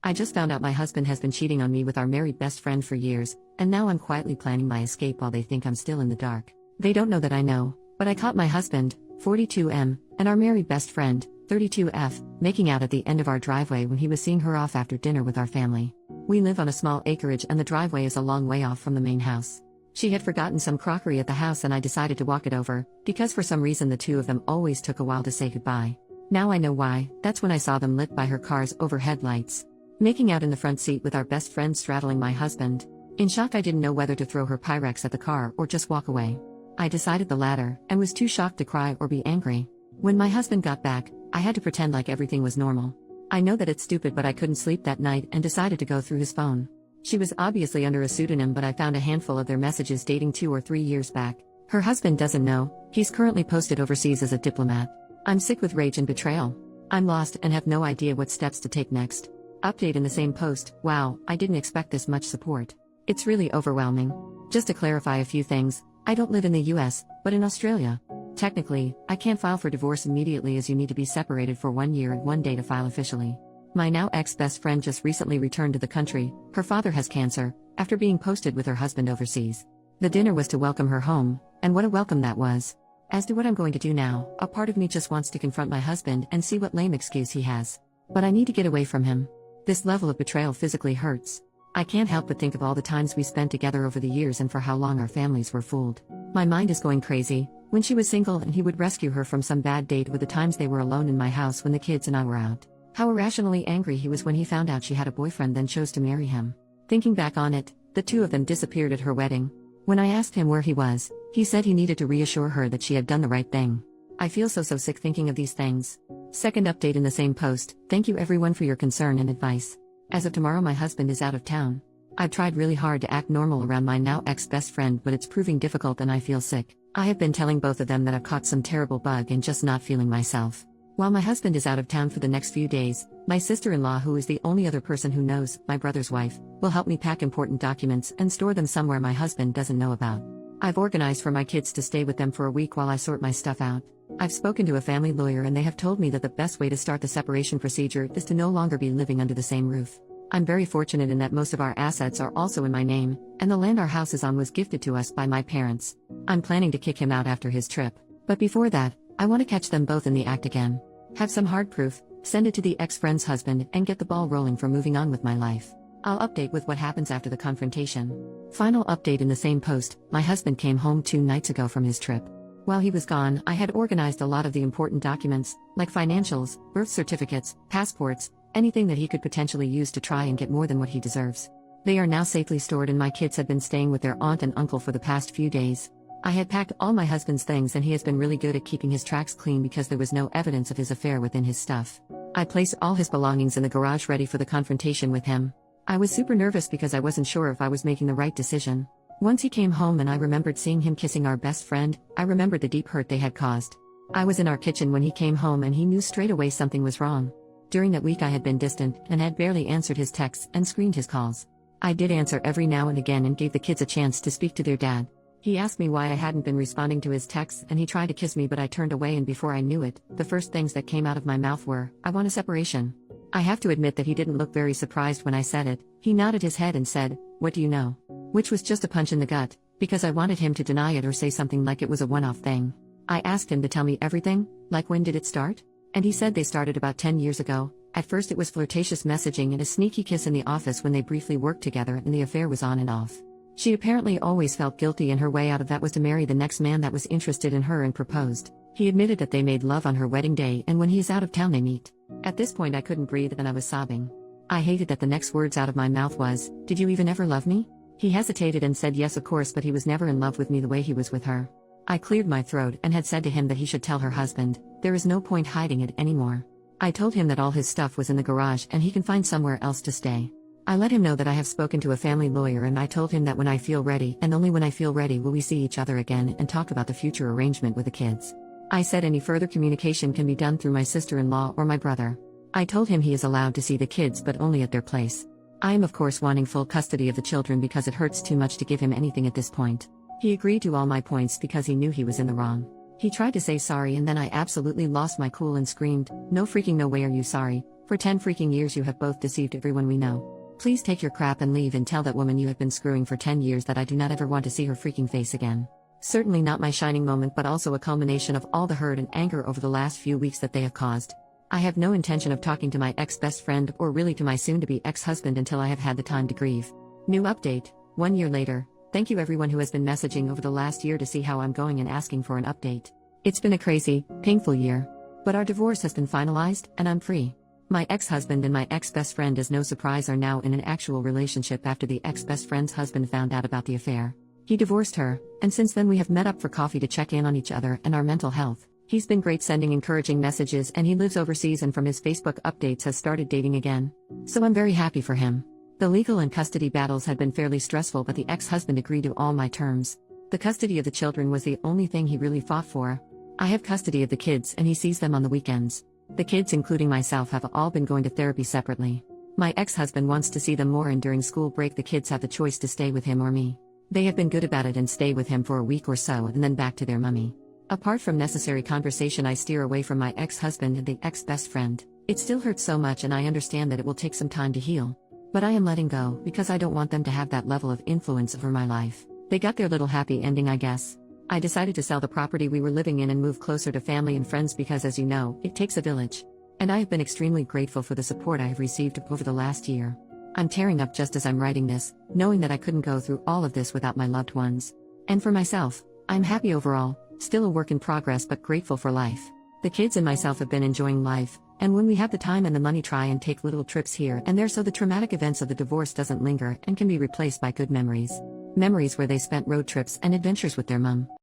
I just found out my husband has been cheating on me with our married best friend for years, and now I'm quietly planning my escape while they think I'm still in the dark. They don't know that I know, but I caught my husband, 42M, and our married best friend, 32F, making out at the end of our driveway when he was seeing her off after dinner with our family. We live on a small acreage and the driveway is a long way off from the main house. She had forgotten some crockery at the house and I decided to walk it over, because for some reason the two of them always took a while to say goodbye. Now I know why. That's when I saw them lit by her car's overhead lights. Making out in the front seat with our best friend straddling my husband. In shock, I didn't know whether to throw her Pyrex at the car or just walk away. I decided the latter, and was too shocked to cry or be angry. When my husband got back, I had to pretend like everything was normal. I know that it's stupid, but I couldn't sleep that night and decided to go through his phone. She was obviously under a pseudonym, but I found a handful of their messages dating 2 or 3 years back. Her husband doesn't know. He's currently posted overseas as a diplomat. I'm sick with rage and betrayal. I'm lost and have no idea what steps to take next. Update in the same post. Wow, I didn't expect this much support. It's really overwhelming. Just to clarify a few things, I don't live in the US, but in Australia. Technically, I can't file for divorce immediately as you need to be separated for 1 year and 1 day to file officially. My now ex-best friend just recently returned to the country. Her father has cancer, after being posted with her husband overseas. The dinner was to welcome her home, and what a welcome that was. As to what I'm going to do now, a part of me just wants to confront my husband and see what lame excuse he has. But I need to get away from him. This level of betrayal physically hurts. I can't help but think of all the times we spent together over the years and for how long our families were fooled. My mind is going crazy. When she was single and he would rescue her from some bad date, with the times they were alone in my house when the kids and I were out. How irrationally angry he was when he found out she had a boyfriend then chose to marry him. Thinking back on it, the two of them disappeared at her wedding. When I asked him where he was, he said he needed to reassure her that she had done the right thing. I feel so sick thinking of these things. Second update in the same post. Thank you everyone for your concern and advice. As of tomorrow my husband is out of town. I've tried really hard to act normal around my now ex-best friend, but it's proving difficult and I feel sick. I have been telling both of them that I've caught some terrible bug and just not feeling myself. While my husband is out of town for the next few days, my sister-in-law, who is the only other person who knows, my brother's wife, will help me pack important documents and store them somewhere my husband doesn't know about. I've organized for my kids to stay with them for a week while I sort my stuff out. I've spoken to a family lawyer and they have told me that the best way to start the separation procedure is to no longer be living under the same roof. I'm very fortunate in that most of our assets are also in my name, and the land our house is on was gifted to us by my parents. I'm planning to kick him out after his trip. But before that, I want to catch them both in the act again. Have some hard proof, send it to the ex-friend's husband, and get the ball rolling for moving on with my life. I'll update with what happens after the confrontation. Final update in the same post. My husband came home 2 nights ago from his trip. While he was gone, I had organized a lot of the important documents, like financials, birth certificates, passports, anything that he could potentially use to try and get more than what he deserves. They are now safely stored and my kids have been staying with their aunt and uncle for the past few days. I had packed all my husband's things and he has been really good at keeping his tracks clean because there was no evidence of his affair within his stuff. I placed all his belongings in the garage ready for the confrontation with him. I was super nervous because I wasn't sure if I was making the right decision. Once he came home and I remembered seeing him kissing our best friend, I remembered the deep hurt they had caused. I was in our kitchen when he came home and he knew straight away something was wrong. During that week I had been distant and had barely answered his texts and screened his calls. I did answer every now and again and gave the kids a chance to speak to their dad. He asked me why I hadn't been responding to his texts and he tried to kiss me, but I turned away, and before I knew it, the first things that came out of my mouth were, "I want a separation." I have to admit that he didn't look very surprised when I said it. He nodded his head and said, "What do you know?" Which was just a punch in the gut, because I wanted him to deny it or say something like it was a one-off thing. I asked him to tell me everything, like when did it start? And he said they started about 10 years ago. At first it was flirtatious messaging and a sneaky kiss in the office when they briefly worked together, and the affair was on and off. She apparently always felt guilty, and her way out of that was to marry the next man that was interested in her and proposed. He admitted that they made love on her wedding day, and when he is out of town they meet. At this point I couldn't breathe and I was sobbing. I hated that the next words out of my mouth was, "Did you even ever love me?" He hesitated and said yes of course, but he was never in love with me the way he was with her. I cleared my throat and had said to him that he should tell her husband. There is no point hiding it anymore. I told him that all his stuff was in the garage and he can find somewhere else to stay. I let him know that I have spoken to a family lawyer, and I told him that when I feel ready, and only when I feel ready, will we see each other again and talk about the future arrangement with the kids. I said any further communication can be done through my sister-in-law or my brother. I told him he is allowed to see the kids but only at their place. I am of course wanting full custody of the children because it hurts too much to give him anything at this point. He agreed to all my points because he knew he was in the wrong. He tried to say sorry and then I absolutely lost my cool and screamed, "No freaking no way are you sorry. For 10 freaking years you have both deceived everyone we know. Please take your crap and leave and tell that woman you have been screwing for 10 years that I do not ever want to see her freaking face again." Certainly not my shining moment, but also a culmination of all the hurt and anger over the last few weeks that they have caused. I have no intention of talking to my ex-best friend or really to my soon-to-be ex-husband until I have had the time to grieve. New update, 1 year later. Thank you everyone who has been messaging over the last year to see how I'm going and asking for an update. It's been a crazy, painful year. But our divorce has been finalized, and I'm free. My ex-husband and my ex-best friend, as no surprise, are now in an actual relationship after the ex-best friend's husband found out about the affair. He divorced her, and since then we have met up for coffee to check in on each other and our mental health. He's been great sending encouraging messages, and he lives overseas and from his Facebook updates has started dating again. So I'm very happy for him. The legal and custody battles had been fairly stressful, but the ex-husband agreed to all my terms. The custody of the children was the only thing he really fought for. I have custody of the kids and he sees them on the weekends. The kids, including myself, have all been going to therapy separately. My ex-husband wants to see them more, and during school break the kids have the choice to stay with him or me. They have been good about it and stay with him for a week or so and then back to their mummy. Apart from necessary conversation, I steer away from my ex-husband and the ex-best friend. It still hurts so much and I understand that it will take some time to heal. But I am letting go because I don't want them to have that level of influence over my life. They got their little happy ending, I guess. I decided to sell the property we were living in and move closer to family and friends because, as you know, it takes a village. And I have been extremely grateful for the support I have received over the last year. I'm tearing up just as I'm writing this, knowing that I couldn't go through all of this without my loved ones. And for myself, I'm happy overall, still a work in progress but grateful for life. The kids and myself have been enjoying life, and when we have the time and the money, try and take little trips here and there so the traumatic events of the divorce doesn't linger and can be replaced by good memories. Memories where they spent road trips and adventures with their mum.